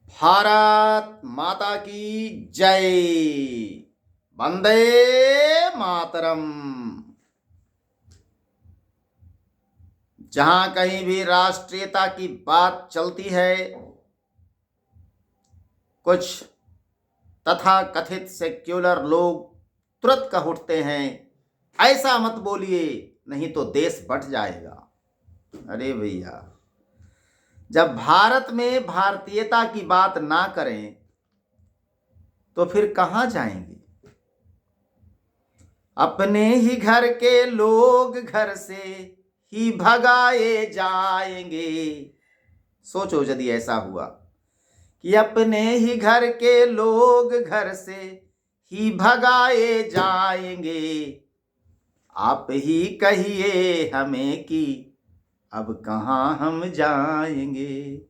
भारत माता की जय। वंदे मातरम। जहां कहीं भी राष्ट्रीयता की बात चलती है, कुछ तथा कथित सेक्युलर लोग तुरंत कह उठते हैं, ऐसा मत बोलिए नहीं तो देश बंट जाएगा। अरे भैया, जब भारत में भारतीयता की बात ना करें तो फिर कहां जाएंगे? अपने ही घर के लोग घर से ही भगाए जाएंगे। सोचो यदि ऐसा हुआ कि अपने ही घर के लोग घर से ही भगाए जाएंगे। आप ही कहिए हमें कि अब कहाँ हम जाएंगे।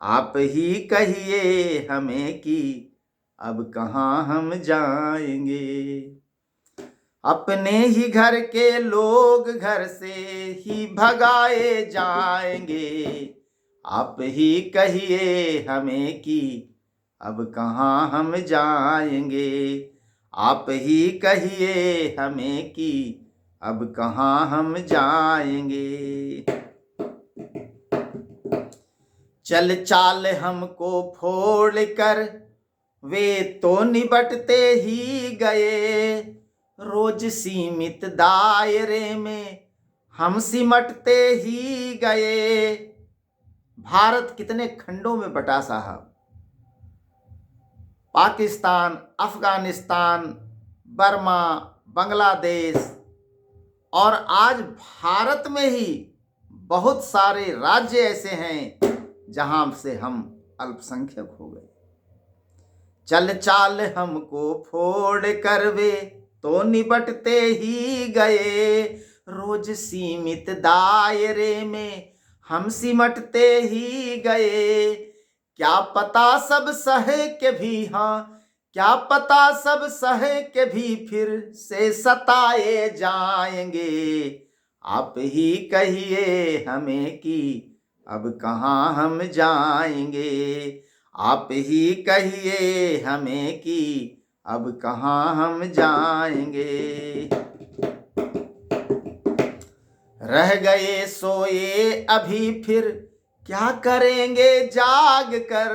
आप ही कहिए हमें कि अब कहाँ हम जाएंगे। अपने ही घर के लोग घर से ही भगाए जाएंगे। आप ही कहिए हमें कि अब कहाँ हम जाएंगे। आप ही कहिए हमें कि अब कहाँ हम जाएंगे। चल चाल हमको फोड़ कर वे तो निबटते ही गए। रोज सीमित दायरे में हम सिमटते ही गए। भारत कितने खंडों में बटा साहब। पाकिस्तान, अफगानिस्तान, बर्मा, बांग्लादेश और आज भारत में ही बहुत सारे राज्य ऐसे हैं जहां से हम अल्पसंख्यक हो गए। चल चाल हमको फोड़ कर वे तो निबटते ही गए। रोज सीमित दायरे में हम सिमटते ही गए। क्या पता सब सहे के भी, हाँ क्या पता सब सहे के भी फिर से सताए जाएंगे। आप ही कहिए हमें कि अब कहाँ हम जाएंगे। आप ही कहिए हमें कि अब कहाँ हम जाएंगे। रह गए सोए अभी फिर क्या करेंगे जाग कर।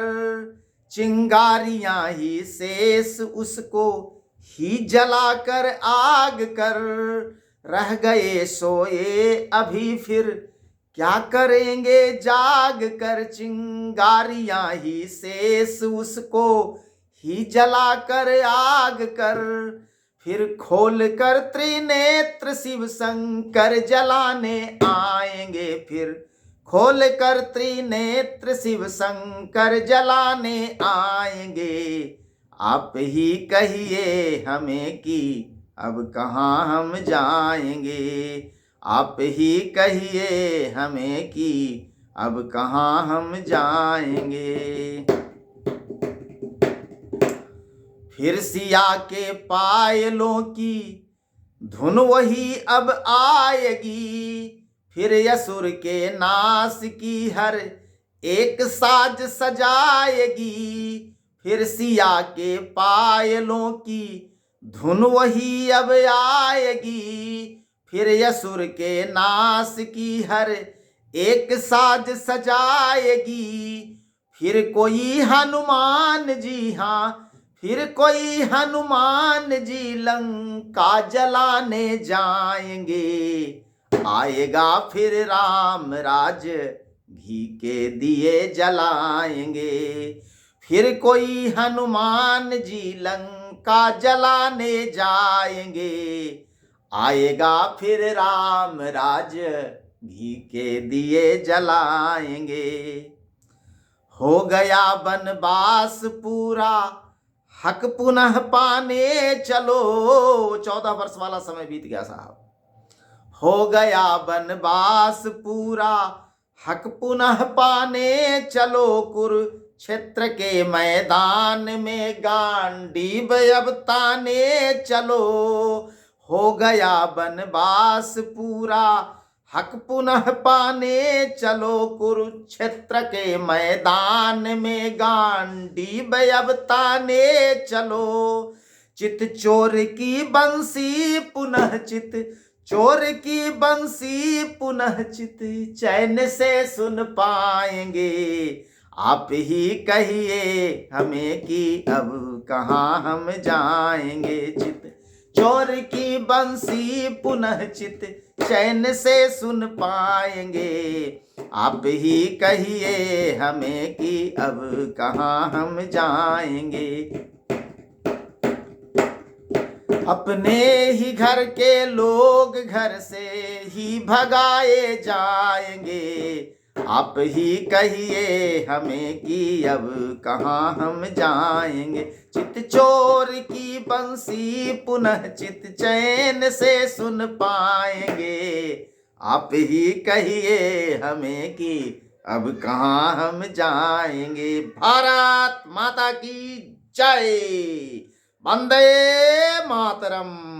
चिंगारियां ही शेष उसको ही जलाकर आग कर। रह गए सोए अभी फिर क्या करेंगे जाग कर। चिंगारियां ही शेष उसको ही जलाकर आग कर। फिर खोल कर त्रिनेत्र शिव शंकर जलाने आएंगे। फिर खोल कर त्रिनेत्र शिव शंकर जलाने आएंगे। आप ही कहिए हमें कि अब कहाँ हम जाएंगे। आप ही कहिए हमें कि अब कहाँ हम जाएंगे। फिर सिया के पायलों की धुन वही अब आएगी। फिर यसुर के नाश की हर एक साज सजाएगी। फिर सिया के पायलों की धुन वही अब आएगी। फिर यसुर के नाश की हर एक साज सजाएगी। फिर कोई हनुमान जी, हाँ फिर कोई हनुमान जी लंका जलाने जाएंगे। आएगा फिर राम राज घी के दिए जलाएंगे। फिर कोई हनुमान जी लंका जलाने जाएंगे। आएगा फिर राम राज घी के दिए जलाएंगे। हो गया वनवास पूरा हक पुनः पाने चलो। 14 वर्ष वाला समय बीत गया साहब। हो गया वनवास पूरा हक पुनः पाने चलो। कुरुक्षेत्र के मैदान में गांडीव अब ताने चलो। हो गया वनवास पूरा हक पुनः पाने चलो कुरुक्षेत्र के मैदान में, गांडीव अब ताने चलो। चित चोर की बंसी पुनः चित, चोर की बंसी पुनः चित, चैन से सुन पाएंगे। आप ही कहिए हमें कि अब कहाँ हम जाएंगे। चित चोर की बंसी पुनः चित, चैन से सुन पाएंगे। आप ही कहिए हमें कि अब कहाँ हम जाएंगे। अपने ही घर के लोग घर से ही भगाए जाएंगे। आप ही कहिए हमें कि अब कहाँ हम जाएंगे। चित चोर की बंसी पुनः चित, चैन से सुन पाएंगे। आप ही कहिए हमें कि अब कहाँ हम जाएंगे। भारत माता की जय। वंदे मातरम।